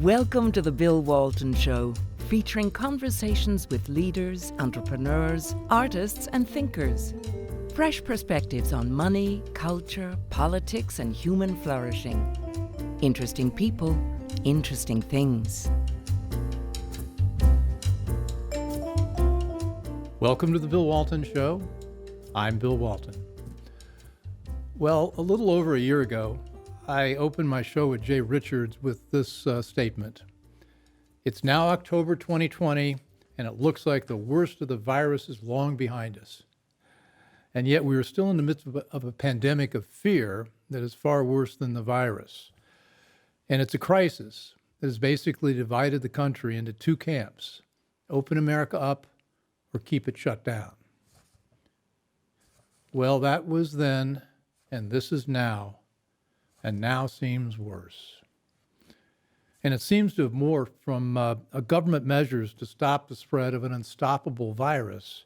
Welcome to the Bill Walton Show, featuring conversations with leaders, entrepreneurs, artists, and thinkers. Fresh perspectives on money, culture, politics, and human flourishing. Interesting people, interesting things. Welcome to the Bill Walton Show. I'm Bill Walton. Well, a little over a year ago, I opened my show with Jay Richards with this statement. It's now October 2020, and it looks like the worst of the virus is long behind us. And yet we are still in the midst of a pandemic of fear that is far worse than the virus. And it's a crisis that has basically divided the country into two camps: open America up or keep it shut down. Well, that was then, and this is now, and now seems worse. And it seems to have morphed from government measures to stop the spread of an unstoppable virus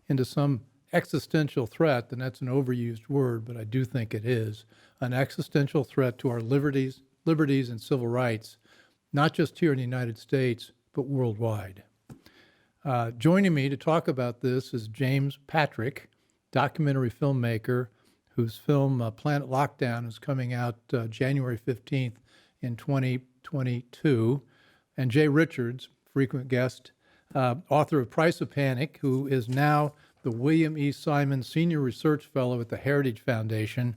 into some existential threat, and that's an overused word, but I do think it is, an existential threat to our liberties and civil rights, not just here in the United States, but worldwide. Joining me to talk about this is James Patrick, documentary filmmaker, whose film Planet Lockdown is coming out January 15th in 2022, and Jay Richards, frequent guest, author of Price of Panic, who is now the William E. Simon Senior Research Fellow at the Heritage Foundation,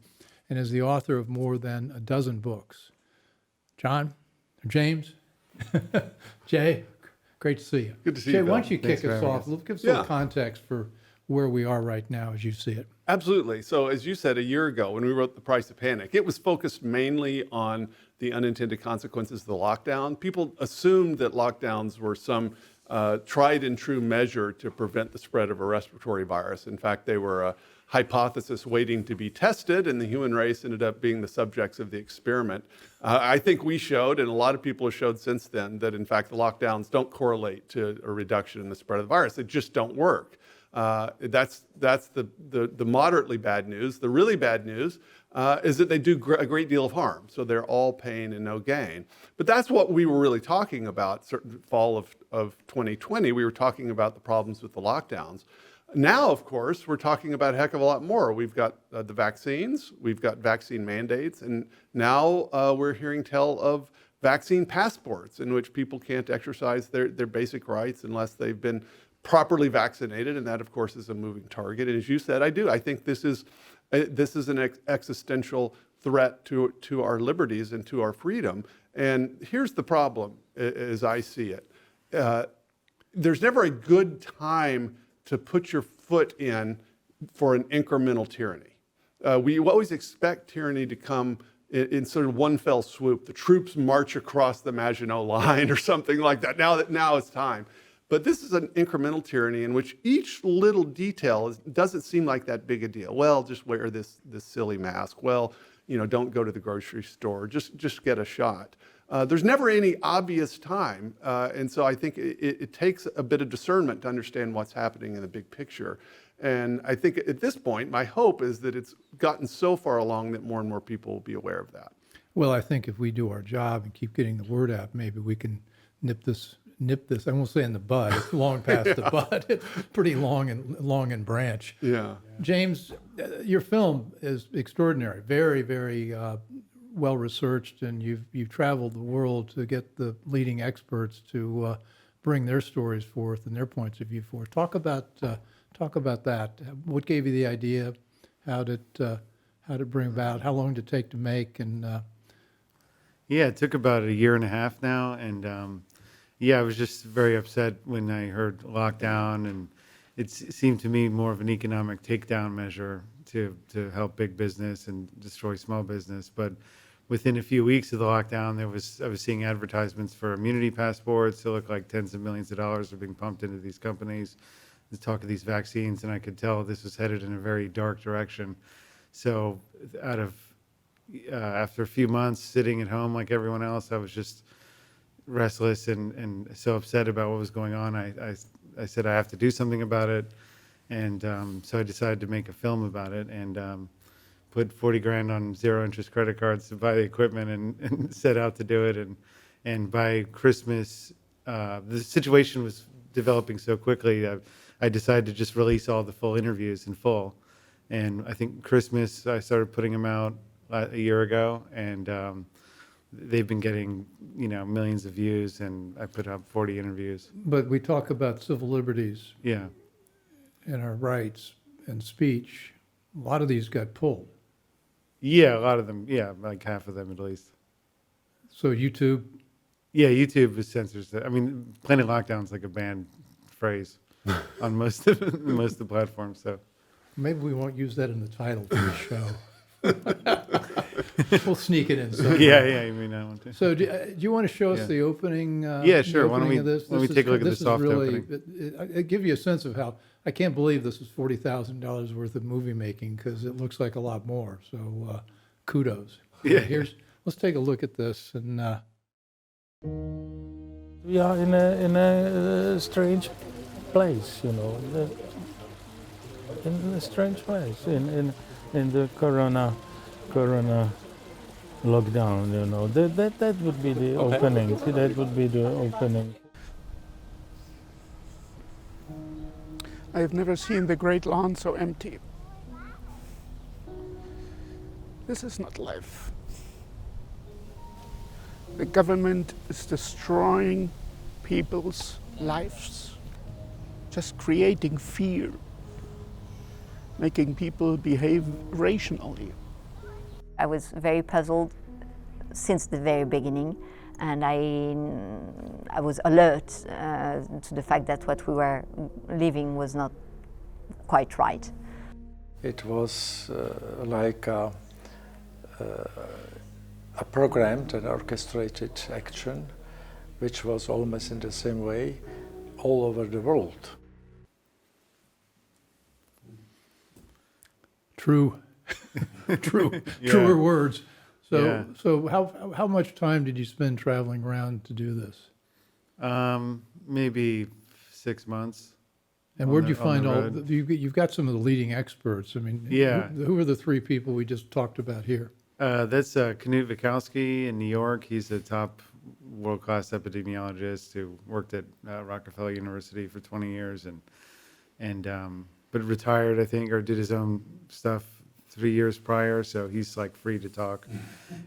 and is the author of more than a dozen books. James, Jay, great to see you. Good to see Jay, you, Bill. why don't you kick us off? Give us a little Yeah. context for where we are right now as you see it. Absolutely. So as you said, a year ago when we wrote The Price of Panic, it was focused mainly on the unintended consequences of the lockdown. People assumed that lockdowns were some tried and true measure to prevent the spread of a respiratory virus. In fact, they were a hypothesis waiting to be tested, and the human race ended up being the subjects of the experiment. I think we showed, and a lot of people have showed since then, that in fact the lockdowns don't correlate to a reduction in the spread of the virus. They just don't work. That's the moderately bad news. The really bad news is that they do a great deal of harm. So they're all pain and no gain. But that's what we were really talking about. Certain fall of 2020, we were talking about the problems with the lockdowns. Now, of course, we're talking about a heck of a lot more. We've got the vaccines, we've got vaccine mandates, and now we're hearing tell of vaccine passports in which people can't exercise their basic rights unless they've been properly vaccinated, and that, of course, is a moving target. And as you said, I think this is an existential threat to our liberties and to our freedom. And here's the problem, as I see it. There's never a good time to put your foot in for an incremental tyranny. We always expect tyranny to come in sort of one fell swoop. The troops march across the Maginot Line or something like that. Now it's time. But this is an incremental tyranny in which each little detail doesn't seem like that big a deal. Well, just wear this silly mask. Well, don't go to the grocery store. Just get a shot. There's never any obvious time. And so I think it takes a bit of discernment to understand what's happening in the big picture. And I think at this point, my hope is that it's gotten so far along that more and more people will be aware of that. Well, I think if we do our job and keep getting the word out, maybe we can nip this, I won't say in the bud, it's long past the bud, it's pretty long and branch. Yeah. James, your film is extraordinary, very, very well researched, and you've traveled the world to get the leading experts to bring their stories forth and their points of view forth. Talk about that. What gave you the idea? How did it bring about? How long did it take to make? And yeah, it took about a year and a half now, and I was just very upset when I heard lockdown, and it seemed to me more of an economic takedown measure to help big business and destroy small business. But within a few weeks of the lockdown, I was seeing advertisements for immunity passports. It looked like tens of millions of dollars were being pumped into these companies. The talk of these vaccines, and I could tell this was headed in a very dark direction. So after a few months sitting at home like everyone else, I was just restless and so upset about what was going on. I said I have to do something about it, and so I decided to make a film about it, and put 40 grand on zero interest credit cards to buy the equipment and set out to do it. And And by Christmas, the situation was developing so quickly, I decided to just release all the full interviews in full. And I think Christmas, I started putting them out a year ago, and they've been getting, millions of views, and I put up 40 interviews. But we talk about civil liberties Yeah. and our rights and speech. A lot of these got pulled. Yeah, a lot of them. Yeah, like half of them at least. So YouTube, Yeah, YouTube was censors. I mean, Planet Lockdown's like a banned phrase on most of the platforms. So maybe we won't use that in the title for the show. We'll sneak it in somewhere. yeah, you may not want to. So do you want to show us Yeah. the opening? Yeah, sure. The Why don't opening we- of this? why don't we This take a look at the this is soft really, opening? it give you a sense of how, I can't believe this is $40,000 worth of movie making, because it looks like a lot more. So kudos. Yeah. Let's take a look at this. And We are in a strange place, in a strange place, in the corona lockdown, that would be the opening. That would be the opening. I have never seen the Great Lawn so empty. This is not life. The government is destroying people's lives, just creating fear, making people behave rationally. I was very puzzled since the very beginning, and I was alert to the fact that what we were living was not quite right. It was like a programmed and orchestrated action, which was almost in the same way all over the world. true, Yeah. truer words. So, Yeah. so how much time did you spend traveling around to do this? Maybe 6 months. And On where'd the- you on find the all, road. you've got some of the leading experts. I mean, Yeah. who are the three people we just talked about here? That's Knut Wachowski in New York. He's a top world-class epidemiologist who worked at Rockefeller University for 20 years but retired, I think, or did his own stuff 3 years prior. So he's like free to talk.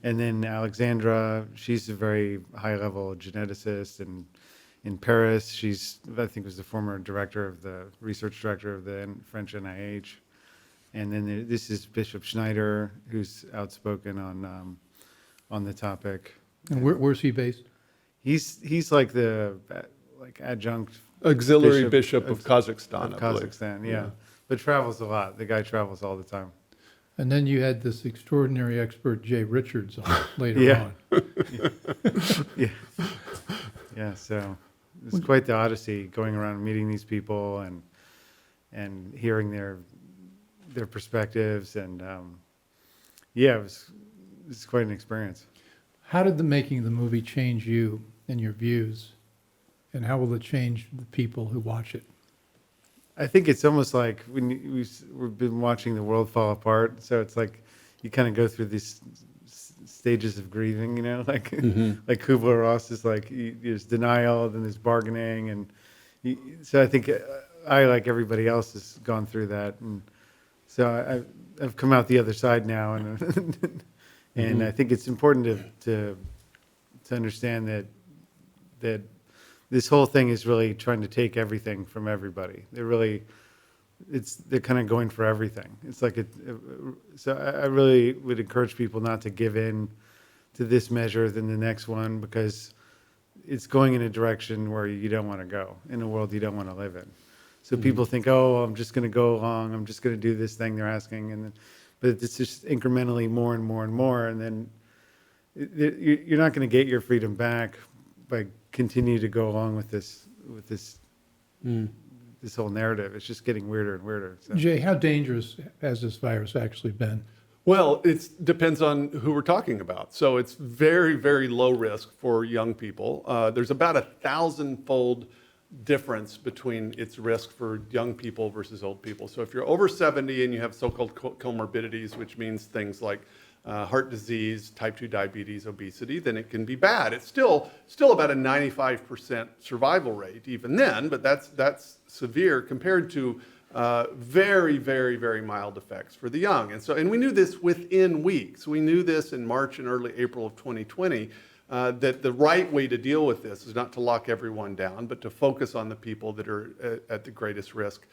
And then Alexandra, she's a very high-level geneticist, and in Paris, I think was the former research director of the French NIH. And then this is Bishop Schneider, who's outspoken on the topic. And where's he based? He's like the adjunct Auxiliary Bishop of Kazakhstan, of I believe. Kazakhstan, yeah. But travels a lot. The guy travels all the time. And then you had this extraordinary expert, Jay Richards, on later Yeah. on. Yeah, so it's quite the odyssey going around meeting these people and hearing their perspectives, and it's quite an experience. How did the making of the movie change you and your views? And how will it change the people who watch it? I think it's almost like we've been watching the world fall apart. So it's like you kind of go through these stages of grieving, like like Kubler-Ross is like there's denial, then there's bargaining, and so I think I, like everybody else, has gone through that, and so I've come out the other side now, and I think it's important to understand that this whole thing is really trying to take everything from everybody. They're kind of going for everything. It's like so I really would encourage people not to give in to this measure than the next one, because it's going in a direction where you don't want to go, in a world you don't want to live in. So people think, oh, I'm just going to go along, I'm just going to do this thing they're asking, but it's just incrementally more and more and more, and then you're not going to get your freedom back by continue to go along with this whole narrative. It's just getting weirder and weirder. So. Jay, how dangerous has this virus actually been? Well, it depends on who we're talking about. So it's very, very low risk for young people. There's about 1,000-fold difference between its risk for young people versus old people. So if you're over 70 and you have so-called comorbidities, which means things like heart disease, type 2 diabetes, obesity, then it can be bad. It's still about a 95% survival rate even then, but that's severe compared to very, very, very mild effects for the young. And we knew this within weeks. We knew this in March and early April of 2020, that the right way to deal with this is not to lock everyone down, but to focus on the people that are at the greatest risk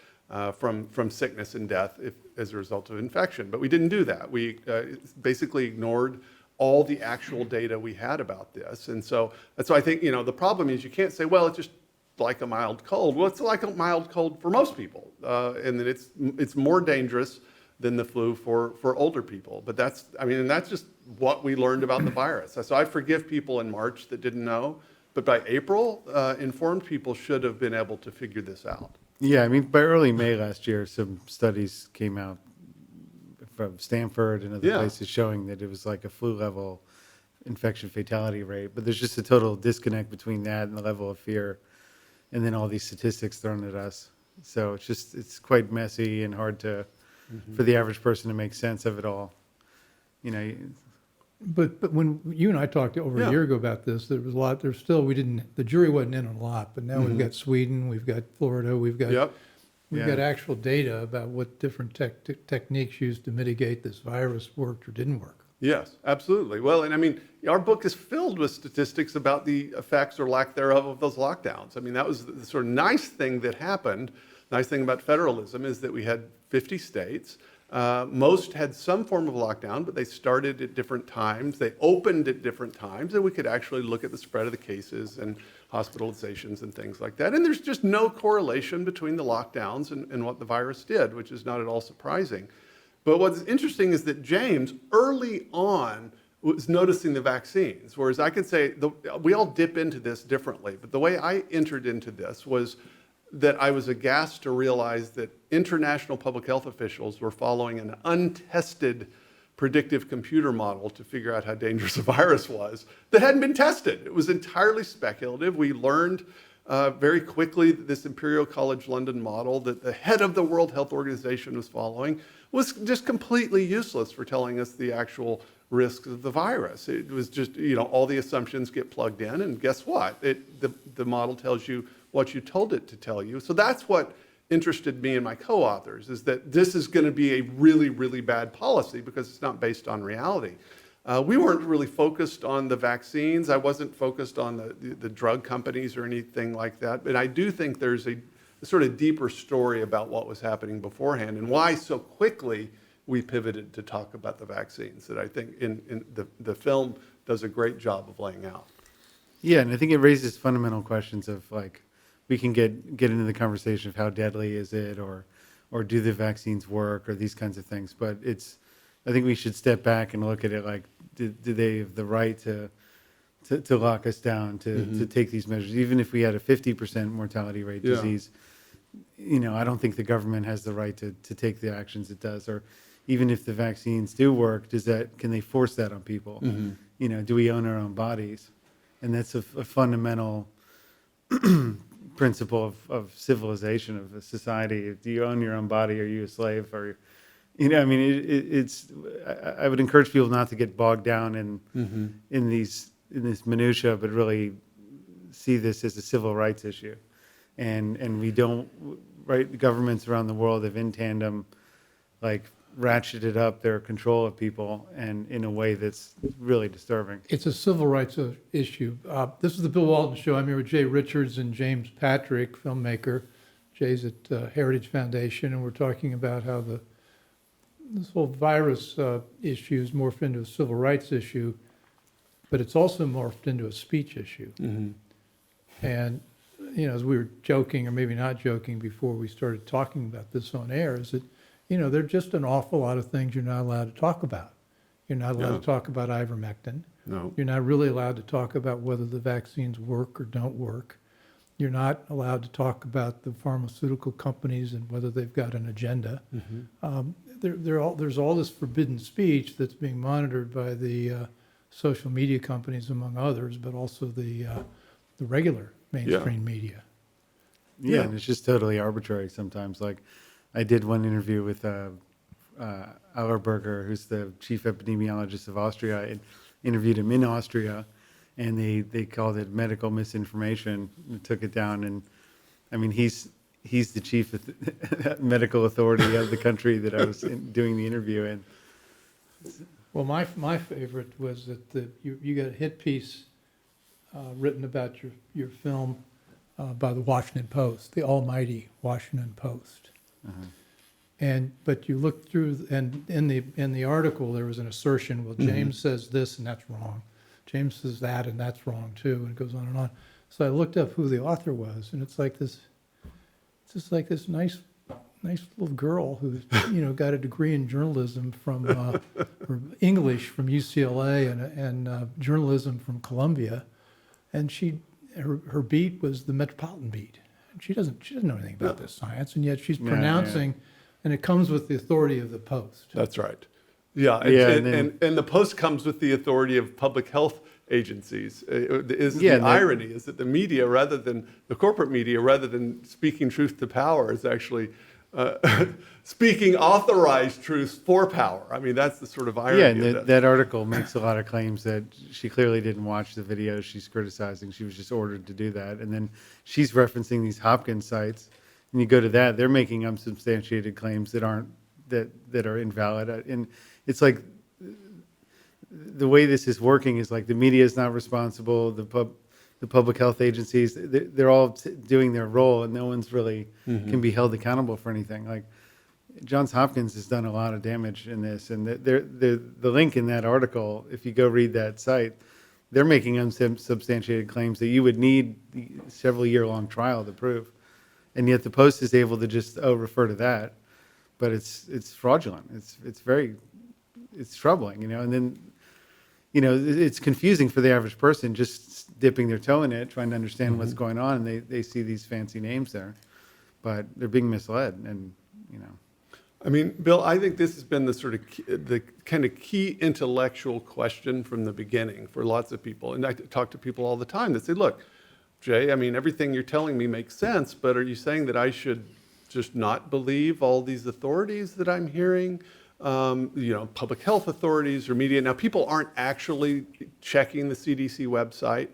from sickness and death as a result of infection. But we didn't do that. We basically ignored all the actual data we had about this. And so that's why I think, the problem is you can't say, well, it's just like a mild cold. Well, it's like a mild cold for most people. And then it's more dangerous than the flu for older people. But that's just what we learned about the virus. So I forgive people in March that didn't know, but by April, informed people should have been able to figure this out. Yeah, by early May last year, some studies came out from Stanford and other places showing that it was like a flu level infection fatality rate. But there's just a total disconnect between that and the level of fear, and then all these statistics thrown at us. So it's quite messy and hard for the average person to make sense of it all. But when you and I talked over a year ago about this, there was a lot. The jury wasn't in on a lot, but now we've got Sweden, we've got Florida, we've got actual data about what different techniques used to mitigate this virus worked or didn't work. Yes, absolutely. Well, and our book is filled with statistics about the effects or lack thereof of those lockdowns. That was the sort of nice thing that happened. Nice thing about federalism is that we had 50 states. Most had some form of lockdown, but they started at different times. They opened at different times, and we could actually look at the spread of the cases and hospitalizations and things like that. And there's just no correlation between the lockdowns and what the virus did, which is not at all surprising. But what's interesting is that James, early on, was noticing the vaccines, whereas I could say we all dip into this differently. But the way I entered into this was that I was aghast to realize that international public health officials were following an untested predictive computer model to figure out how dangerous a virus was that hadn't been tested. It was entirely speculative. We learned very quickly that this Imperial College London model that the head of the World Health Organization was following was just completely useless for telling us the actual risks of the virus. It was just, all the assumptions get plugged in, and guess what? The model tells you what you told it to tell you. So that's what interested me and my co-authors, is that this is going to be a really, really bad policy because it's not based on reality. We weren't really focused on the vaccines. I wasn't focused on the drug companies or anything like that. But I do think there's a sort of deeper story about what was happening beforehand and why so quickly we pivoted to talk about the vaccines that I think in the film does a great job of laying out. Yeah, and I think it raises fundamental questions of we can get into the conversation of how deadly is it, or do the vaccines work, or these kinds of things. But I think we should step back and look at it like, do they have the right to lock us down, to take these measures, even if we had a 50% mortality rate disease. I don't think the government has the right to take the actions it does, or even if the vaccines do work, can they force that on people? Do we own our own bodies? And that's a fundamental principle of civilization, of a society. Do you own your own body? Are you a slave? Or, I would encourage people not to get bogged down in this minutia, but really see this as a civil rights issue. And we don't, right? Governments around the world have in tandem, ratcheted up their control of people, and in a way that's really disturbing. It's a civil rights issue. This is the Bill Walton Show. I'm here with Jay Richards and James Patrick, filmmaker. Jay's at Heritage Foundation, and we're talking about how this whole virus issue is morphed into a civil rights issue, but it's also morphed into a speech issue. And as we were joking, or maybe not joking, before we started talking about this on air, is that there are just an awful lot of things you're not allowed to talk about. You're not allowed to talk about ivermectin. No. You're not really allowed to talk about whether the vaccines work or don't work. You're not allowed to talk about the pharmaceutical companies and whether they've got an agenda. There's all this forbidden speech that's being monitored by the social media companies, among others, but also the regular mainstream media. Yeah, and it's just totally arbitrary sometimes. I did one interview with a Auerberger, who's the chief epidemiologist of Austria, and interviewed him in Austria, and they called it medical misinformation and took it down. And I mean, he's the chief medical authority of the country that I was doing the interview in. Well, my favorite was that you got a hit piece written about your film by the Washington Post, the almighty Washington Post. But you look through, and in the article there was an assertion. Well, James says this and that's wrong. James says that and that's wrong too, and it goes on and on. So I looked up who the author was, and it's just like this nice little girl who's got a degree in journalism from or English from UCLA and journalism from Columbia, and her beat was the Metropolitan beat. And she doesn't know anything about this science, and yet she's pronouncing, and it comes with the authority of the Post. That's right. Yeah, and the Post comes with the authority of public health agencies. The irony is that the media, rather than the corporate media, rather than speaking truth to power, is actually speaking authorized truths for power. I mean, that's the sort of irony. Yeah, and that article makes a lot of claims that she clearly didn't watch the video she's criticizing. She was just ordered to do that. And then she's referencing these Hopkins sites. And you go to that, they're making unsubstantiated claims that are invalid. And it's like the way this is working is like the media is not responsible. The public health agencies, they're all doing their role, and no one's really can be held accountable for anything. Like Johns Hopkins has done a lot of damage in this, and the link in that article, if you go read that site, they're making unsubstantiated claims that you would need several year-long trial to prove, and yet the Post is able to just refer to that, but it's fraudulent. It's troubling, and then it's confusing for the average person just dipping their toe in it, trying to understand what's going on, and they see these fancy names there, but they're being misled, and I mean, Bill, I think this has been the kind of key intellectual question from the beginning for lots of people. And I talk to people all the time that say, look, Jay, I mean, everything you're telling me makes sense, but are you saying that I should just not believe all these authorities that I'm hearing? Public health authorities or media. Now, people aren't actually checking the CDC website.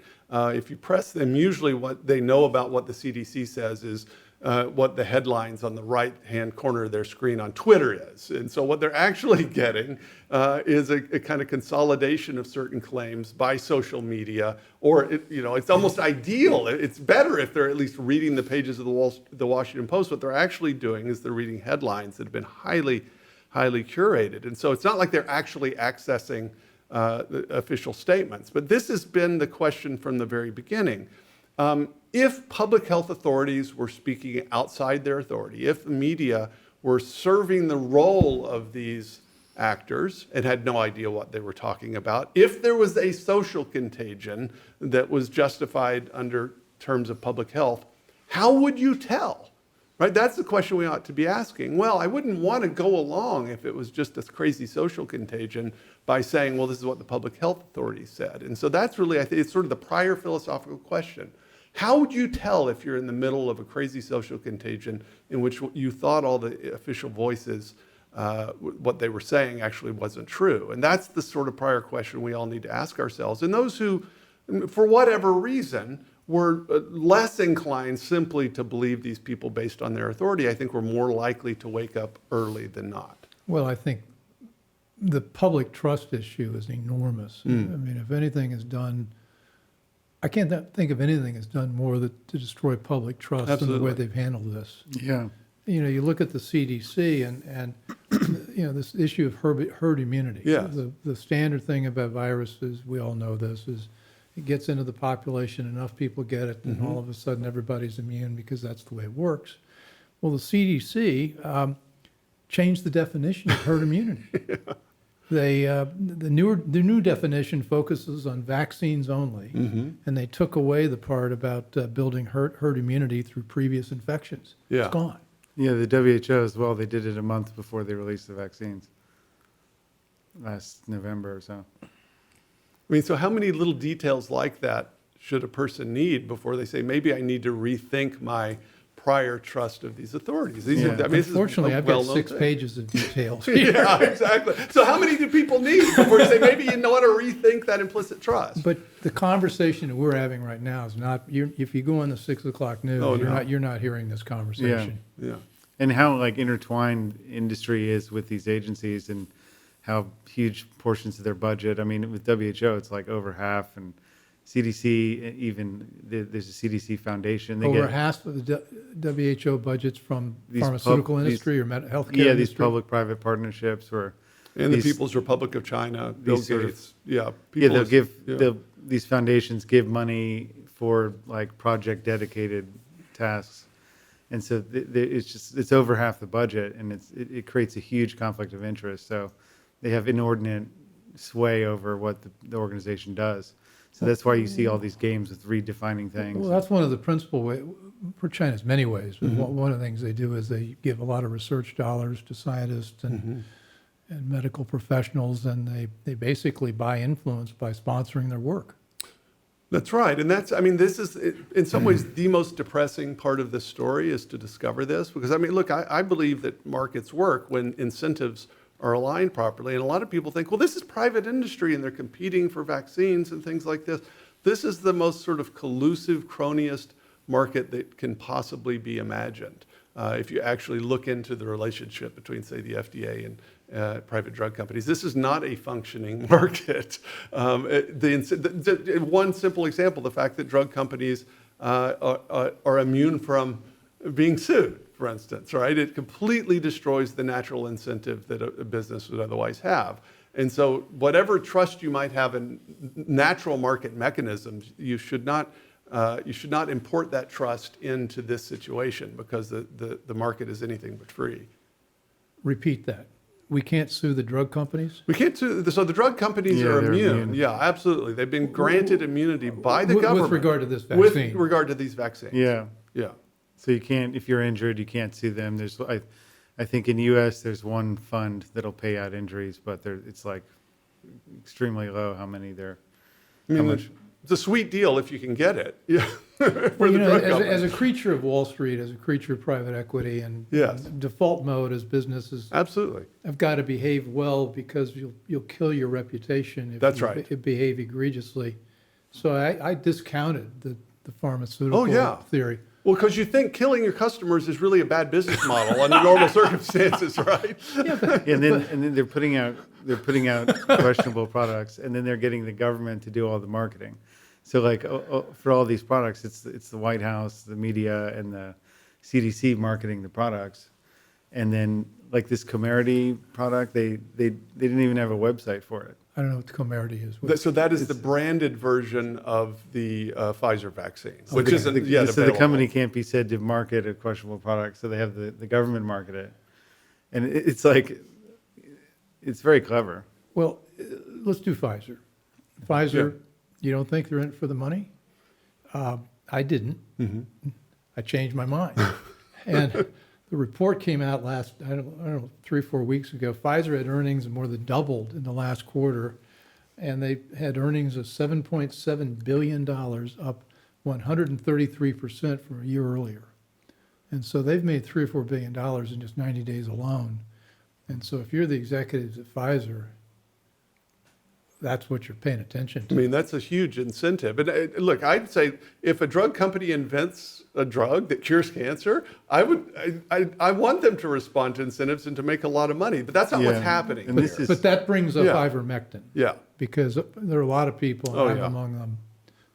If you press them, usually what they know about what the CDC says is what the headlines on the right-hand corner of their screen on Twitter is. And so what they're actually getting is a kind of consolidation of certain claims by social media, or it's almost ideal. It's better if they're at least reading the pages of the Washington Post. What they're actually doing is they're reading headlines that have been highly curated. And so it's not like they're actually accessing the official statements. But this has been the question from the very beginning. If public health authorities were speaking outside their authority, if the media were serving the role of these actors and had no idea what they were talking about, if there was a social contagion that was justified under terms of public health, how would you tell? Right? That's the question we ought to be asking. Well, I wouldn't want to go along if it was just this crazy social contagion by saying, well, this is what the public health authorities said. And so that's really, I think, it's sort of the prior philosophical question. How would you tell if you're in the middle of a crazy social contagion in which you thought all the official voices, what they were saying actually wasn't true? And that's the sort of prior question we all need to ask ourselves. And those who, for whatever reason, were less inclined simply to believe these people based on their authority, I think were more likely to wake up early than not. Well, I think the public trust issue is enormous. I mean, if anything is done, I can't think of anything that's done more to destroy public trust than the way they've handled this. Yeah. You look at the CDC and this issue of herd immunity. Yes. The standard thing about viruses, we all know this, is it gets into the population, enough people get it, and all of a sudden everybody's immune because that's the way it works. Well, the CDC changed the definition of herd immunity. The new definition focuses on vaccines only, and they took away the part about building herd immunity through previous infections. Yeah. It's gone. Yeah, the WHO as well, they did it a month before they released the vaccines, last November or so. I mean, so how many little details like that should a person need before they say, maybe I need to rethink my prior trust of these authorities. These Yeah. are, I mean, this is a Unfortunately, I've got well-known 6 thing. pages of details. Yeah, exactly. So how many do people need before you say maybe you want to rethink that implicit trust? But the conversation that we're having right now is not, if you go on the 6 o'clock news, Oh, no. you're not hearing this conversation. Yeah. And how like intertwined industry is with these agencies and how huge portions of their budget. I mean, with WHO, it's like over half, and CDC, even there's a CDC foundation. They Over get half of the WHO budgets from These pharmaceutical these- industry or healthcare yeah, industry. these public-private partnerships where And the these- People's Republic of China, Bill these sort of- Gates. Yeah. Yeah, they'll People's- give yeah. these foundations give money for like project dedicated tasks, and so it's over half the budget, and it creates a huge conflict of interest. So they have inordinate sway over what the organization does. So that's why you see all these games with redefining things. Well, that's one of the principal ways, for China's many ways, but Mm-hmm. one of the things they do is they give a lot of research dollars to scientists Mm-hmm. and medical professionals, and they basically buy influence by sponsoring their work. That's right. And that's, I mean, this is in some ways the most depressing part of this story is to discover this. Because, I mean, look, I believe that markets work when incentives are aligned properly. And a lot of people think, well, this is private industry and they're competing for vaccines and things like this. This is the most sort of collusive, cronyist market that can possibly be imagined. If you actually look into the relationship between, say, the FDA and private drug companies, this is not a functioning market. One simple example, the fact that drug companies are immune from being sued, for instance, right? It completely destroys the natural incentive that a business would otherwise have. And so whatever trust you might have in natural market mechanisms, you should not import that trust into this situation because the market is anything but free. Repeat that. We can't sue the drug companies? We can't sue, so the drug companies Yeah, are they're immune. immune. Yeah, absolutely. They've been granted immunity by the government. With regard to this With vaccine? regard to these vaccines. Yeah. Yeah. So you can't, if you're injured, you can't sue them. There's, I think in the U.S. there's one fund that'll pay out injuries, but it's like extremely low how many there. I mean, how much? it's a sweet deal if you can get it. Yeah. For Well, the you know, drug as companies. a creature of Wall Street, as a creature of private equity, and Yes. default mode as businesses Absolutely. have got to behave well because you'll kill your reputation if That's you right. behave egregiously. So I discounted the pharmaceutical Oh, yeah. theory. Well, because you think killing your customers is really a bad business model under normal circumstances, right? And then they're putting out questionable products, and then they're getting the government to do all the marketing. So like for all these products, it's the White House, the media, and the CDC marketing the products. And then like this Comirnaty product, they didn't even have a website for it. I don't know what the Comirnaty is. So that is the branded version of the Pfizer vaccine, which So isn't the, yet so the available. company can't be said to market a questionable product, so they have the government market it. And it's like, it's very clever. Well, let's do Pfizer. Pfizer, you don't think they're in it for the money? I didn't. I changed my mind. And the report came out I don't know, 3 or 4 weeks ago. Pfizer had earnings more than doubled in the last quarter, and they had earnings of $7.7 billion, up 133% from a year earlier. And so they've made $3 or $4 billion in just 90 days alone. And so if you're the executives at Pfizer, that's what you're paying attention I to. mean, that's a huge incentive. And look, I'd say if a drug company invents a drug that cures cancer, I want them to respond to incentives and to make a lot of money. But that's not what's Yeah. happening And this here. is- But that brings up Yeah. ivermectin. Yeah. Because there are a lot of people, and Oh, I'm yeah. among them,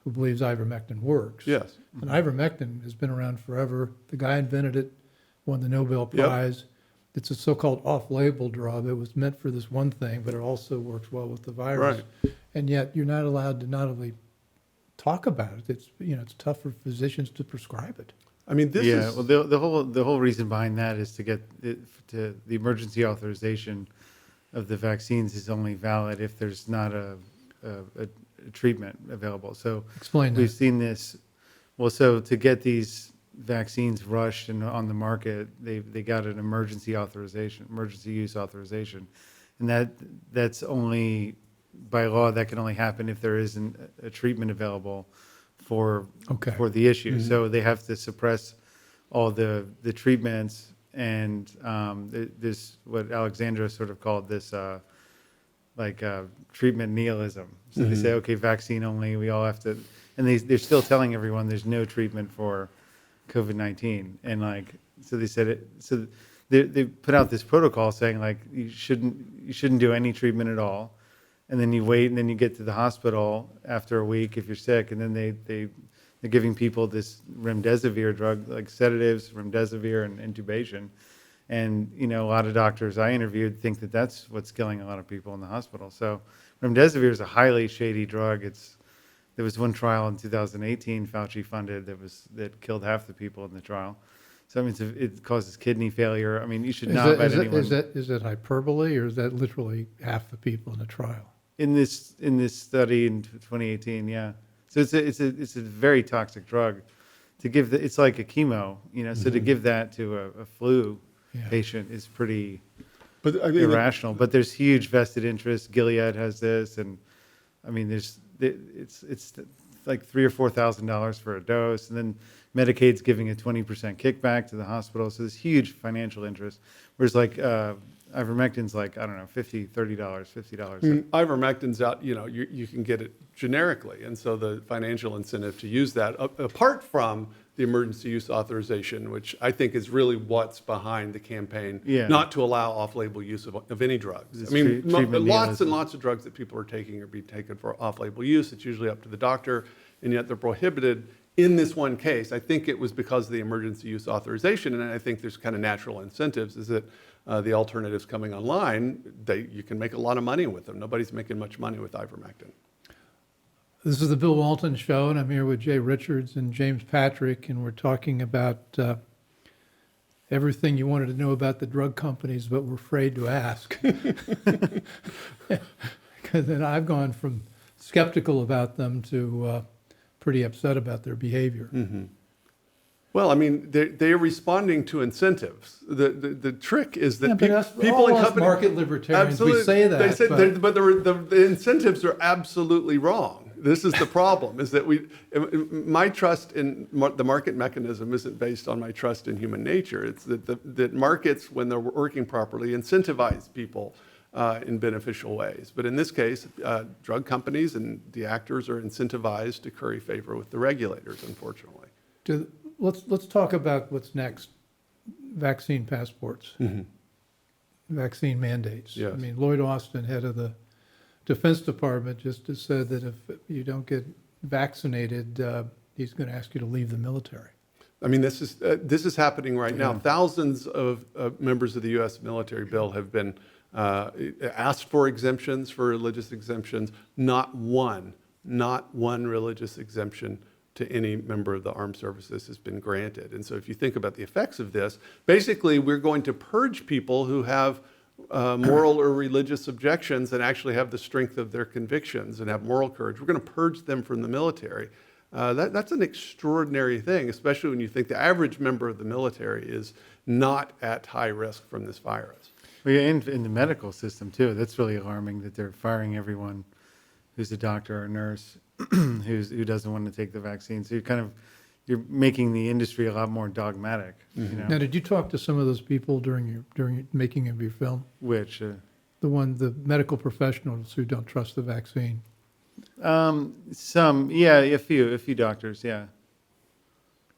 who believes ivermectin works. Yes. And ivermectin has been around forever. The guy invented it, won the Nobel Yep. Prize. It's a so-called off-label drug. It was meant for this one thing, but it also works well with the virus. And yet you're not allowed to not only talk about it, it's tough for physicians to prescribe it. I mean, this Yeah, is... well, the whole reason behind that is to get to the emergency authorization of the vaccines is only valid if there's not a treatment available. So Explain we've that. seen this. Well, so to get these vaccines rushed and on the market, they got an emergency use authorization, and that's only by law that can only happen if there isn't a treatment available for Okay. the issue. So they have to suppress all the treatments, and there's what Alexandra sort of called this treatment nihilism. So they say, okay, vaccine only, we all have to, and they're still telling everyone there's no treatment for COVID-19, and so they said it. So they put out this protocol saying you shouldn't do any treatment at all, and then you wait, and then you get to the hospital after a week if you're sick, and then they're giving people this remdesivir drug, like sedatives, remdesivir, and intubation. And, a lot of doctors I interviewed think that that's what's killing a lot of people in the hospital. So remdesivir is a highly shady drug. There was one trial in 2018 Fauci funded that killed half the people in the trial. So it causes kidney failure. You should not let anyone. Is that hyperbole, or is that literally half the people in the trial? In this study in 2018, yeah. So it's a very toxic drug. To give it's like a chemo, So to give that to a flu patient is pretty irrational. But there's huge vested interest. Gilead has this, and it's like $3,000 or $4,000 for a dose, and then Medicaid's giving a 20% kickback to the hospital. So there's huge financial interest. Whereas ivermectin's $50, $50. Ivermectin's out, you can get it generically. And so the financial incentive to use that, apart from the emergency use authorization, which I think is really what's behind the campaign, not to allow off-label use of any drugs. Lots and lots of drugs that people are taking are being taken for off-label use. It's usually up to the doctor, and yet they're prohibited. In this one case, I think it was because of the emergency use authorization, and I think there's kind of natural incentives, is that the alternatives coming online, you can make a lot of money with them. Nobody's making much money with ivermectin. This is the Bill Walton Show, and I'm here with Jay Richards and James Patrick, and we're talking about everything you wanted to know about the drug companies, but we're afraid to ask. Because then I've gone from skeptical about them to pretty upset about their behavior. Mm-hmm. Well, they're responding to incentives. The trick is that people in companies, market libertarians, we say that. They say but the incentives are absolutely wrong. This is the problem, is that my trust in the market mechanism isn't based on my trust in human nature. It's that markets, when they're working properly, incentivize people in beneficial ways. But in this case, drug companies and the actors are incentivized to curry favor with the regulators, unfortunately. Let's talk about what's next. Vaccine passports, vaccine mandates. Yes. Lloyd Austin, head of the Defense Department, just said that if you don't get vaccinated, he's going to ask you to leave the military. This is happening right now. Thousands of members of the U.S. military bill have been asked for exemptions, for religious exemptions. Not one religious exemption to any member of the armed services has been granted. And so if you think about the effects of this, basically we're going to purge people who have moral or religious objections and actually have the strength of their convictions and have moral courage. We're going to purge them from the military. That's an extraordinary thing, especially when you think the average member of the military is not at high risk from this virus. Well, yeah, in the medical system too, that's really alarming that they're firing everyone who's a doctor or nurse who doesn't want to take the vaccine. So you're making the industry a lot more dogmatic. Now, did you talk to some of those people during making of your film? Which? The medical professionals who don't trust the vaccine. Some, yeah, a few doctors, yeah.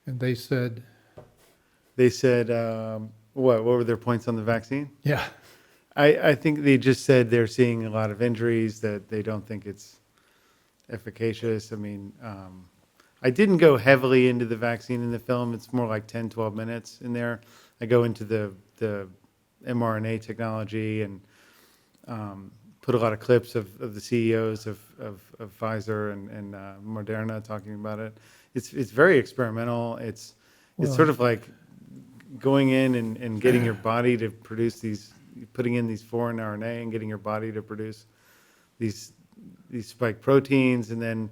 And they said, what were their points on the vaccine? Yeah. I think they just said they're seeing a lot of injuries, that they don't think it's efficacious. I didn't go heavily into the vaccine in the film. It's more like 10, 12 minutes in there. I go into the mRNA technology and put a lot of clips of the CEOs of Pfizer and Moderna talking about it. It's very experimental. It's sort of like going in and getting your body to produce putting in these foreign RNA and getting your body to produce these spike proteins, and then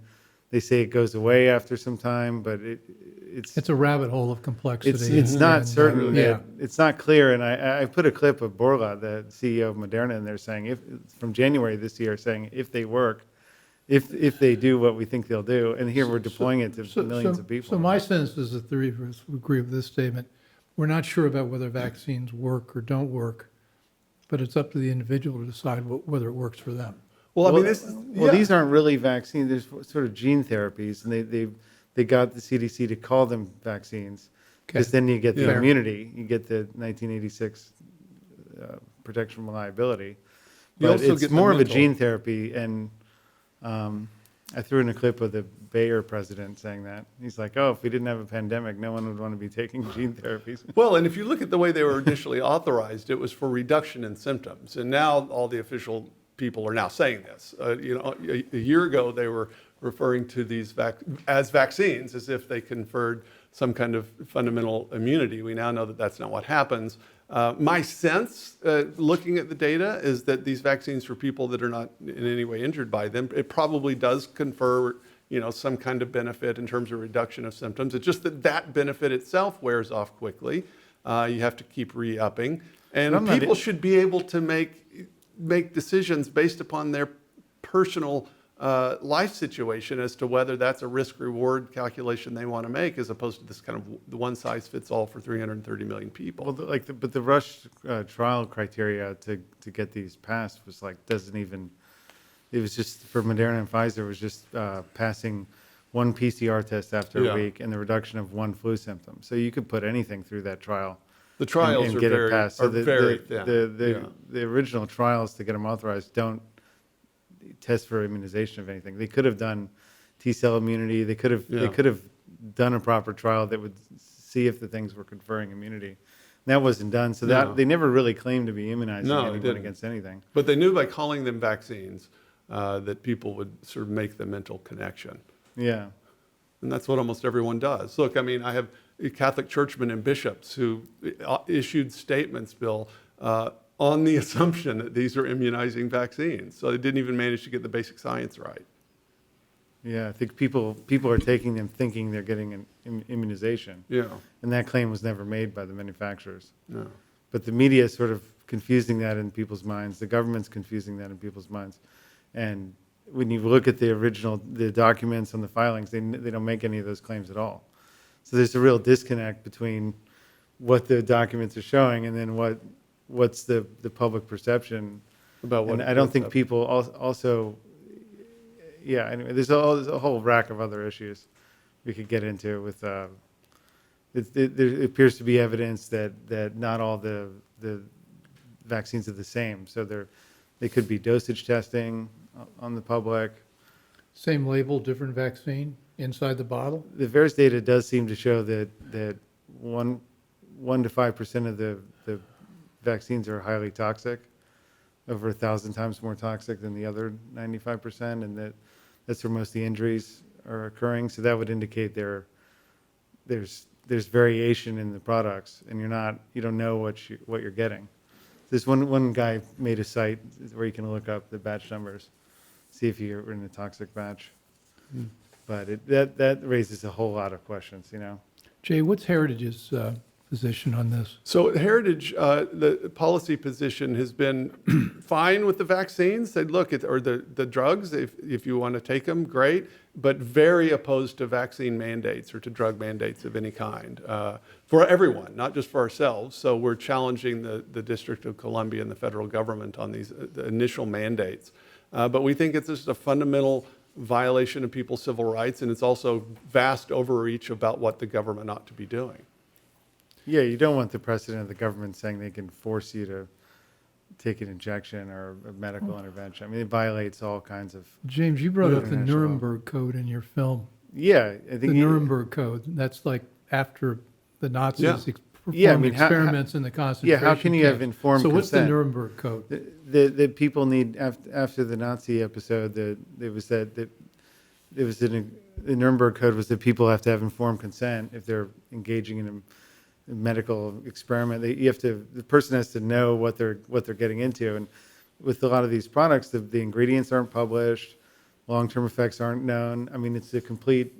they say it goes away after some time, but it's a rabbit hole of complexity. It's not certain. It's not clear. And I put a clip of Borla, the CEO of Moderna, and they're saying from January this year, saying if they work, if they do what we think they'll do. And here we're deploying it to millions of people. So my sense is that three of us would agree with this statement. We're not sure about whether vaccines work or don't work, but it's up to the individual to decide whether it works for them. Well, I mean, These aren't really vaccines. There's sort of gene therapies, and they got the CDC to call them vaccines, because then you get the immunity. You get the 1986 protection from liability. But it's more of a gene therapy, and I threw in a clip of the Bayer president saying that. He's like, oh, if we didn't have a pandemic, no one would want to be taking gene therapies. Well, and if you look at the way they were initially authorized, it was for reduction in symptoms. And now all the official people are now saying this. A year ago, they were referring to these as vaccines, as if they conferred some kind of fundamental immunity. We now know that that's not what happens. My sense, looking at the data, is that these vaccines for people that are not in any way injured by them, it probably does confer, some kind of benefit in terms of reduction of symptoms. It's just that benefit itself wears off quickly. You have to keep re-upping, and people should be able to make decisions based upon their personal life situation as to whether that's a risk-reward calculation they want to make, as opposed to this kind of the one-size-fits-all for 330 million people. Well, but the rush trial criteria to get these passed was doesn't even. It was just for Moderna and Pfizer. It was just passing one PCR test after a week and the reduction of one flu symptom. So you could put anything through that trial. The trials and are get very, it passed. So the thin. original trials to get them authorized don't test for immunization of anything. They could have done T-cell immunity. They could have done a proper trial that would see if the things were conferring immunity. That wasn't done, so that they never really claimed to be immunizing anyone against anything. But they knew by calling them vaccines that people would sort of make the mental connection. Yeah. And that's what almost everyone does. Look, I mean, I have Catholic churchmen and bishops who issued statements, Bill, on the assumption that these are immunizing vaccines. So they didn't even manage to get the basic science right. Yeah, I think people are taking them thinking they're getting an immunization. Yeah. And that claim was never made by the manufacturers. No. But the media is sort of confusing that in people's minds. The government's confusing that in people's minds. And when you look at the documents and the filings, they don't make any of those claims at all. So there's a real disconnect between what the documents are showing and then what's the public perception about what. And I don't think people also. Yeah, anyway, there's a whole rack of other issues we could get into with. There appears to be evidence that not all the vaccines are the same. So they could be dosage testing on the public. Same label, different vaccine inside the bottle? The VAERS data does seem to show that 1 to 5% of the vaccines are highly toxic, over 1,000 times more toxic than the other 95%, and that's where most of the injuries are occurring. So that would indicate there's variation in the products, and you don't know what you're getting. There's one guy made a site where you can look up the batch numbers, see if you're in a toxic batch. But that raises a whole lot of questions, Jay, what's Heritage's position on this? So Heritage, the policy position has been fine with the vaccines. They'd look at, or the drugs, if you want to take them, great, but very opposed to vaccine mandates or to drug mandates of any kind for everyone, not just for ourselves. So we're challenging the District of Columbia and the federal government on these the initial mandates. But we think it's just a fundamental violation of people's civil rights, and it's also vast overreach about what the government ought to be doing. Yeah, you don't want the precedent of the government saying they can force you to take an injection or a medical intervention. I mean, it violates all kinds of. James, you brought up the Nuremberg Code in your film. Yeah, I think the Nuremberg Code. That's like after the Nazis performed experiments in the concentration camps. Yeah, how can you have informed consent? So what's the Nuremberg Code? The people need after the Nazi episode. The Nuremberg Code was that people have to have informed consent if they're engaging in a medical experiment. The person has to know what they're getting into. And with a lot of these products, the ingredients aren't published, long-term effects aren't known. I mean, it's a complete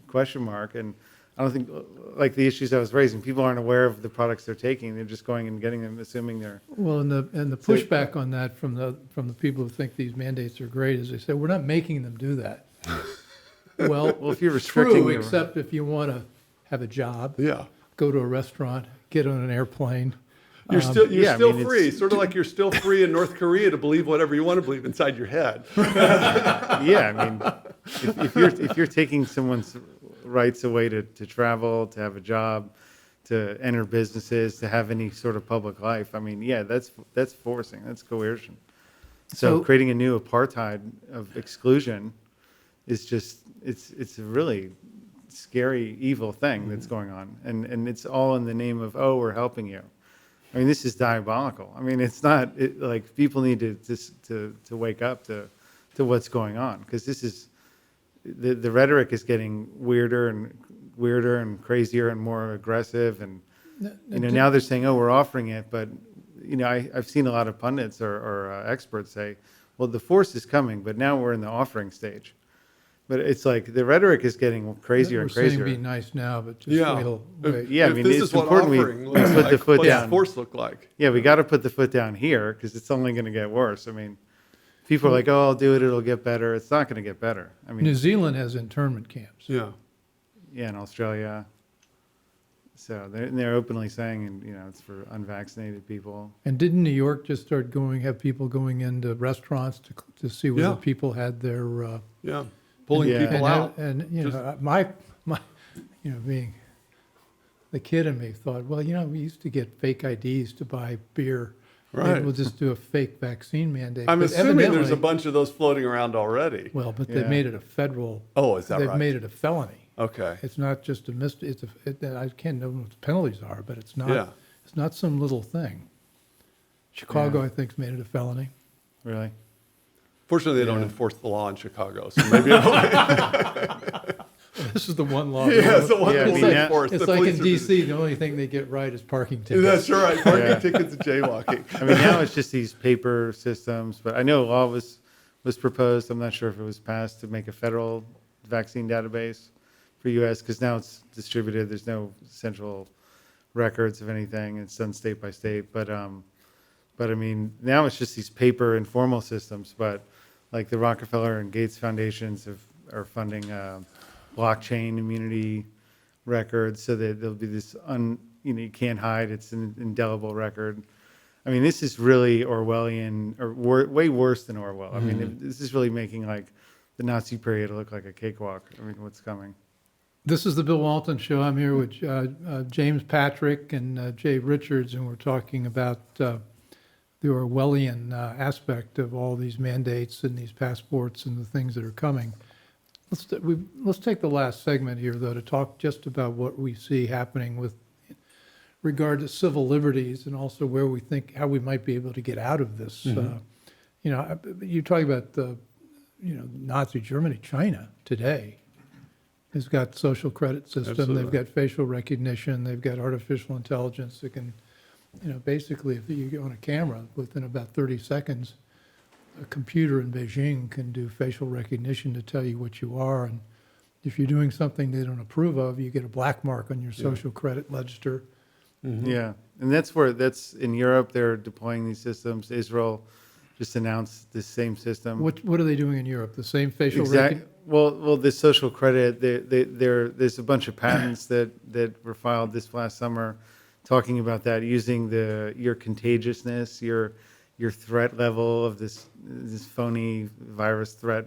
question mark. And I don't think, like the issues I was raising, people aren't aware of the products they're taking. They're just going and getting them, assuming they're. Well, and the pushback on that from the people who think these mandates are great is they say, we're not making them do that. Well, Well, if you're restricting true, your- except if you want to have a job, Yeah. go to a restaurant, get on an airplane. You're still yeah, I still mean, it's- free, sort of like you're still free in North Korea to believe whatever you want to believe inside your head. Yeah, I mean, if you're taking someone's rights away to travel, to have a job, to enter businesses, to have any sort of public life, I mean, yeah, that's forcing, that's coercion. So So- creating a new apartheid of exclusion is just it's a really scary, evil thing that's going on, and it's all in the name of, oh, we're helping you. I mean, this is diabolical. I mean, it's not like people need to wake up to what's going on, because this is the rhetoric is getting weirder and crazier and more aggressive, and now they're saying, oh, we're offering it, but I've seen a lot of pundits or experts say, well, the force is coming, but now we're in the offering stage. But it's like the rhetoric is getting crazier and We're saying crazier. be nice now, but just Yeah. wait till wait. Yeah, I If mean, this it's is what important we offering looks put the like, foot what does down. force look like? Yeah, we got to put the foot down here, because it's only going to get worse. I mean, people are like, oh, I'll do it, it'll get better. It's not going to get better. I mean, New Zealand has internment camps. Yeah. yeah, in Australia. So they're openly saying, and it's for unvaccinated people. And didn't New York just start have people going into restaurants to see whether Yeah. people had their Yeah. Pulling Yeah. people out. And Just- my being the kid in me thought, well, we used to get fake IDs to buy beer. Maybe Right. we'll just do a fake vaccine mandate. I'm But assuming there's a evidently- bunch of those floating around already. Well, but Yeah. they've made it a federal. Oh, is that They've right? made it a felony. Okay. It's not just a I can't know what the penalties are, but it's not. Yeah. It's not some little thing. Chicago, Yeah. I think, has made it a felony. Really? Fortunately, they don't Yeah. enforce the law in Chicago, so maybe This is the one law. yeah, it's the one Yeah, that I will mean, enforce. It's The like in police are DC, the only thing they get right is parking busy. tickets. That's right. Parking Yeah. tickets and jaywalking. I mean, now it's just these paper systems, but I know a law was proposed. I'm not sure if it was passed to make a federal vaccine database for U.S., because now it's distributed. There's no central records of anything. It's done state by state. But I mean, now it's just these paper informal systems. But like the Rockefeller and Gates Foundations are funding blockchain immunity records, so that there'll be this you can't hide. It's an indelible record. I mean, this is really Orwellian, or way worse than Orwell. I mean, this is really making like the Nazi period look like a cakewalk. I mean, what's coming? This is the Bill Walton Show. I'm here with James Patrick and Jay Richards, and we're talking about the Orwellian aspect of all these mandates and these passports and the things that are coming. Let's take the last segment here, though, to talk just about what we see happening with regard to civil liberties, and also where we think how we might be able to get out of this. You talk about the Nazi Germany, China today has got social credit system. Absolutely. They've got facial recognition. They've got artificial intelligence that can, basically, if you go on a camera, within about 30 seconds, a computer in Beijing can do facial recognition to tell you what you are. And if you're doing something they don't approve of, you get a black mark on your social credit register. Yeah, and that's in Europe. They're deploying these systems. Israel just announced the same system. What are they doing in Europe? The same facial Exactly. recognition? Well, the social credit. There's a bunch of patents that were filed this last summer, talking about that, using your contagiousness, your threat level of this phony virus threat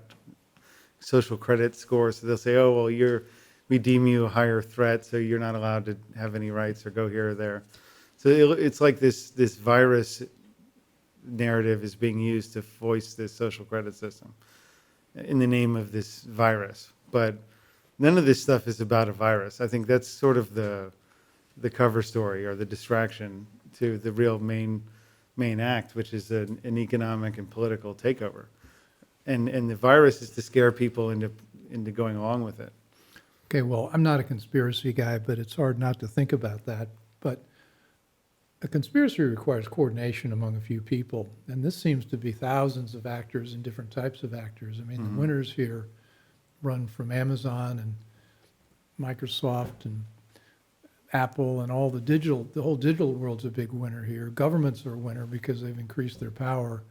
social credit score. So they'll say, oh, well, we deem you a higher threat, so you're not allowed to have any rights or go here or there. So it's like this virus narrative is being used to voice this social credit system in the name of this virus. But none of this stuff is about a virus. I think that's sort of the cover story, or the distraction to the real main act, which is an economic and political takeover. And the virus is to scare people into going along with it. Okay, well, I'm not a conspiracy guy, but it's hard not to think about that. But a conspiracy requires coordination among a few people, and this seems to be thousands of actors and different types of actors. I mean, the winners here run from Amazon and Microsoft and Apple and all the whole digital world's a big winner here. Governments are a winner because they've increased their power.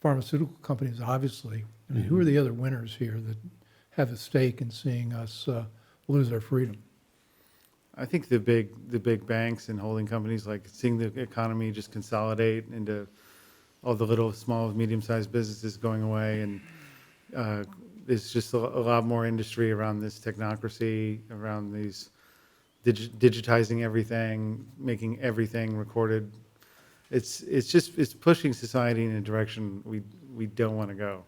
Pharmaceutical companies, obviously. I mean, who are the other winners here that have a stake in seeing us lose our freedom? I think the big banks and holding companies, like seeing the economy just consolidate into all the little, small, medium-sized businesses going away, and there's just a lot more industry around this technocracy, around these digitizing everything, making everything recorded. It's pushing society in a direction we don't want to go.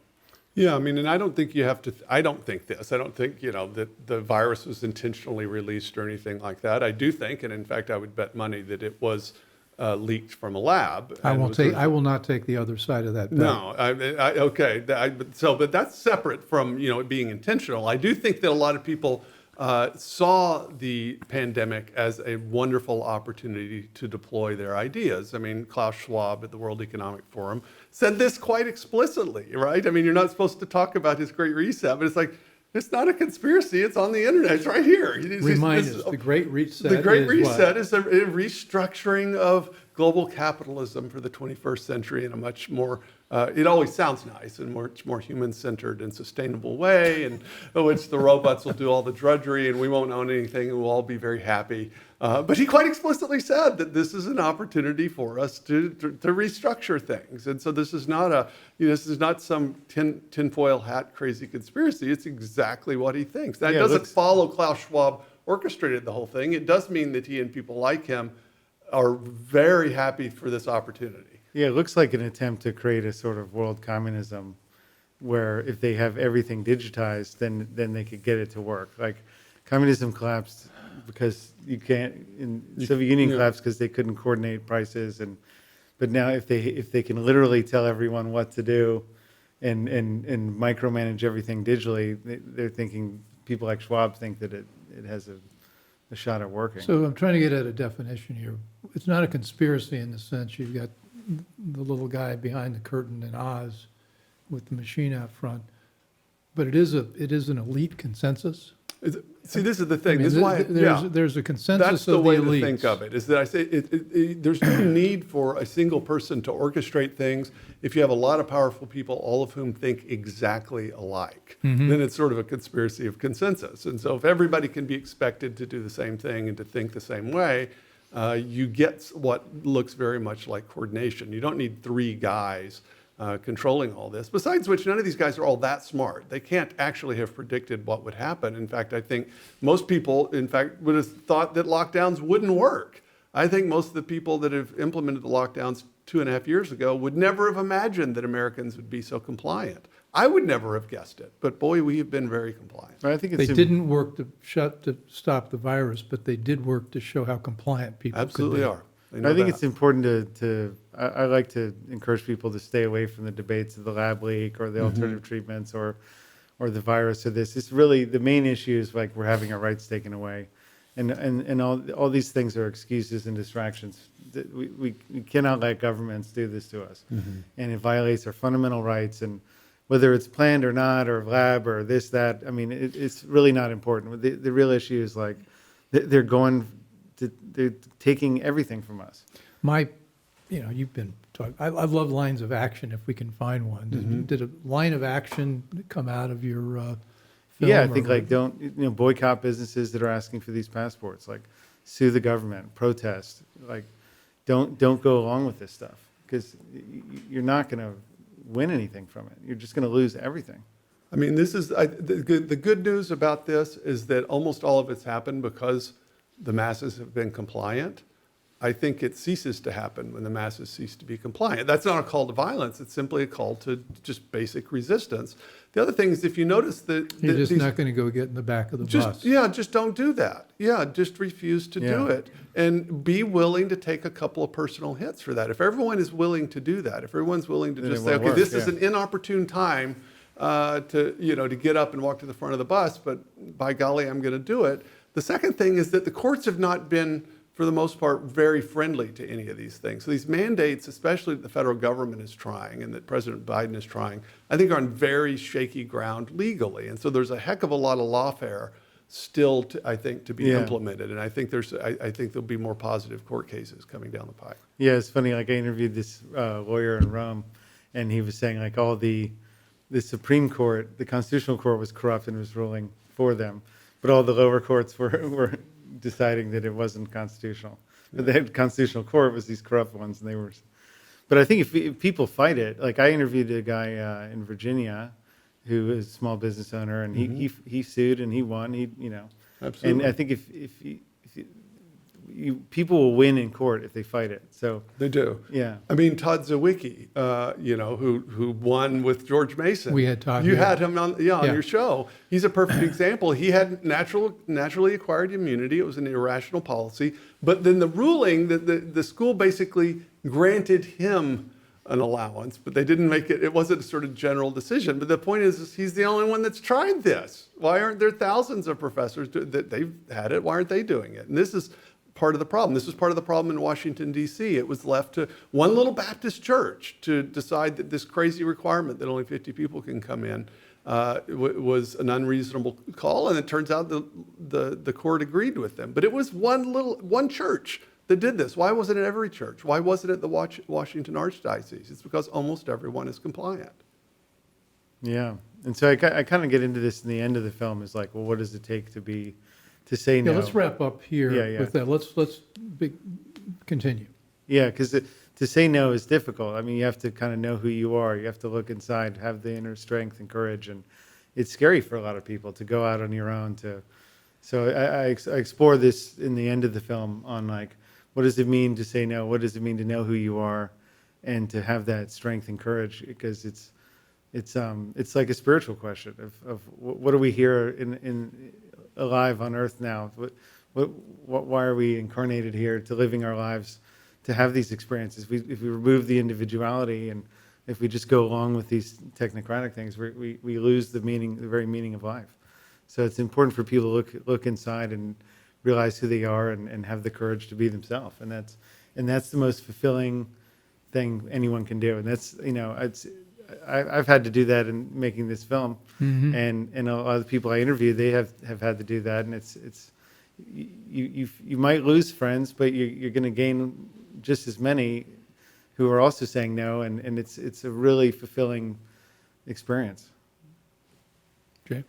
Yeah, I mean, and I don't think you have to, I don't think that the virus was intentionally released or anything like that. I do think, and in fact, I would bet money that it was leaked from a lab. I will not take the other side of that bet. No, okay. But that's separate from, it being intentional. I do think that a lot of people saw the pandemic as a wonderful opportunity to deploy their ideas. I mean, Klaus Schwab at the World Economic Forum said this quite explicitly, right? I mean, you're not supposed to talk about his Great Reset, but it's like, it's not a conspiracy. It's on the internet. It's right here. Remind us, the Great Reset. The Great Reset is a restructuring of global capitalism for the 21st century in a much more, it always sounds nice, and much more human-centered and sustainable way, and in which the robots will do all the drudgery and we won't own anything and we'll all be very happy. But he quite explicitly said that this is an opportunity for us to restructure things. And so this is not some tinfoil hat crazy conspiracy. It's exactly what he thinks. That doesn't follow Klaus Schwab orchestrated the whole thing. It does mean that he and people like him are very happy for this opportunity. Yeah, it looks like an attempt to create a sort of world communism where if they have everything digitized, then they could get it to work. Like communism collapsed because you can't, Soviet Union collapsed because they couldn't coordinate prices, but now if they can literally tell everyone what to do and micromanage everything digitally, they're thinking, people like Schwab think that it has a shot at working. So I'm trying to get at a definition here. It's not a conspiracy in the sense you've got the little guy behind the curtain in Oz with the machine out front, but it is an elite consensus. See, this is the thing. I mean, this is why there's a consensus that's the of way the elites. to think of it. Is that I say there's no need for a single person to orchestrate things. If you have a lot of powerful people, all of whom think exactly alike, then it's sort of a conspiracy of consensus. And so, if everybody can be expected to do the same thing and to think the same way, you get what looks very much like coordination. You don't need three guys controlling all this. Besides which, none of these guys are all that smart. They can't actually have predicted what would happen. In fact, I think most people, would have thought that lockdowns wouldn't work. I think most of the people that have implemented the lockdowns 2.5 years ago would never have imagined that Americans would be so compliant. I would never have guessed it, but boy, we have been very compliant. But I think They didn't work to stop the virus, but they did work to show how compliant people Absolutely could be. are. I think it's important I like to encourage people to stay away from the debates of the lab leak or the alternative treatments or the virus or this. It's really, the main issue is like we're having our rights taken away. And all these things are excuses and distractions. We cannot let governments do this to us. And it violates our fundamental rights. And whether it's planned or not, or lab or this, that, I mean, it's really not important. The real issue is like they're taking everything from us. You've been talking, I love lines of action if we can find one. Did a line of action come out of your film? Yeah, I think like boycott businesses that are asking for these passports, like sue the government, protest, like don't go along with this stuff because you're not going to win anything from it. You're just going to lose everything. I mean, this is the good news about this is that almost all of it's happened because the masses have been compliant. I think it ceases to happen when the masses cease to be compliant. That's not a call to violence. It's simply a call to just basic resistance. The other thing is, if you notice that you're just not going to go get in the back of the bus. Yeah, just don't do that. Yeah, just refuse to do it, and be willing to take a couple of personal hits for that. If everyone is willing to do that, if everyone's willing to just say, okay, this is an inopportune time to get up and walk to the front of the bus, but by golly, I'm going to do it. The second thing is that the courts have not been, for the most part, very friendly to any of these things. So these mandates, especially that the federal government is trying and that President Biden is trying, I think are on very shaky ground legally. And so there's a heck of a lot of lawfare still, I think, to be Yeah. implemented. And I think I think there'll be more positive court cases coming down the pike. Yeah, it's funny. Like I interviewed this lawyer in Rome, and he was saying like all the Supreme Court, the Constitutional Court was corrupt and was ruling for them, but all the lower courts were deciding that it wasn't constitutional. But the Constitutional Court was these corrupt ones, and they were. But I think if people fight it, like I interviewed a guy in Virginia, who is a small business owner, and he sued and he won. Absolutely. And I think if people will win in court if they fight it. So They do. yeah. I mean, Todd Zawicki, who won with George Mason. We had Todd You here. had him on your show. He's a perfect example. He had naturally acquired immunity. It was an irrational policy. But then the ruling, the school basically granted him an allowance, but they didn't make it. It wasn't a sort of general decision. But the point is he's the only one that's tried this. Why aren't there thousands of professors that they've had it? Why aren't they doing it? And this is part of the problem. This was part of the problem in Washington, D.C. It was left to one little Baptist church to decide that this crazy requirement that only 50 people can come in was an unreasonable call, and it turns out the court agreed with them. But it was one church that did this. Why wasn't it every church? Why wasn't it the Washington Archdiocese? It's because almost everyone is compliant. Yeah. And so I kind of get into this in the end of the film is like, well, what does it take to say no? Yeah, let's wrap up here Yeah. with that. Let's continue. Yeah, because to say no is difficult. I mean, you have to kind of know who you are. You have to look inside, have the inner strength and courage. And it's scary for a lot of people to go out on your own. So I explore this in the end of the film on like, what does it mean to say no? What does it mean to know who you are and to have that strength and courage? Because it's like a spiritual question of what are we here in alive on earth now? Why are we incarnated here to living our lives, to have these experiences? If we remove the individuality and if we just go along with these technocratic things, we lose the very meaning of life. So it's important for people to look inside and realize who they are and have the courage to be themselves. And that's the most fulfilling thing anyone can do. And that's, I've had to do that in making this film, and a lot of the people I interview, they have had to do that, and it's you might lose friends, but you're going to gain just as many who are also saying no, and it's a really fulfilling experience. Jay?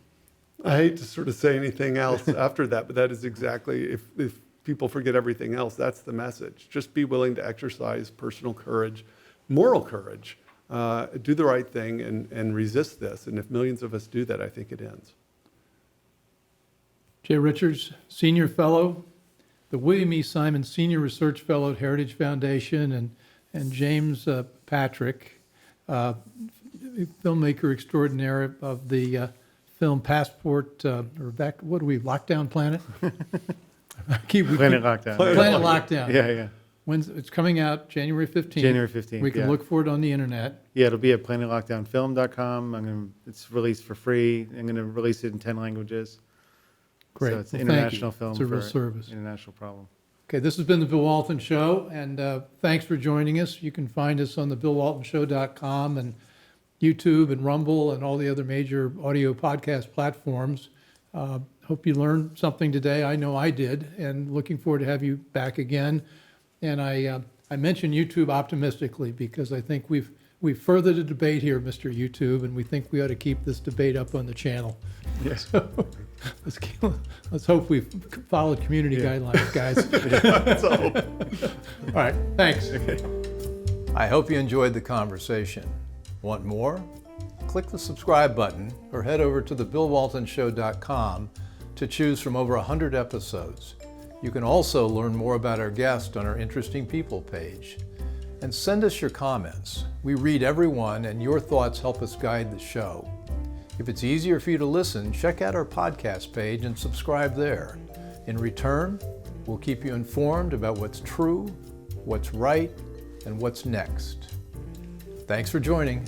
I hate to sort of say anything else after that, but that is exactly, if people forget everything else, that's the message. Just be willing to exercise personal courage, moral courage, do the right thing and resist this. And if millions of us do that, I think it ends. Jay Richards, Senior Fellow, the William E. Simon Senior Research Fellow at Heritage Foundation, and James Patrick, filmmaker extraordinaire of the film Passport, Lockdown Planet? Planet Lockdown. Planet Lockdown. Yeah. It's coming out January 15th. January 15th, We can yeah. look for it on the internet. Yeah, it'll be at planetlockdownfilm.com. It's released for free. I'm going to release it in 10 languages. Great. So it's Well, an thank international you. film It's a real for service. international problem. Okay, this has been the Bill Walton Show, and thanks for joining us. You can find us on the BillWaltonShow.com and YouTube and Rumble and all the other major audio podcast platforms. Hope you learned something today. I know I did, and looking forward to have you back again. And I mention YouTube optimistically because I think we've furthered the debate here, Mr. YouTube, and we think we ought to keep this debate up on the channel. Yes. So let's hope we've followed community guidelines, guys. Let's hope. All right, thanks. I hope you enjoyed the conversation. Want more? Click the subscribe button or head over to thebillwaltonshow.com to choose from over 100 episodes. You can also learn more about our guest on our Interesting People page. And send us your comments. We read every one, and your thoughts help us guide the show. If it's easier for you to listen, check out our podcast page and subscribe there. In return, we'll keep you informed about what's true, what's right, and what's next. Thanks for joining.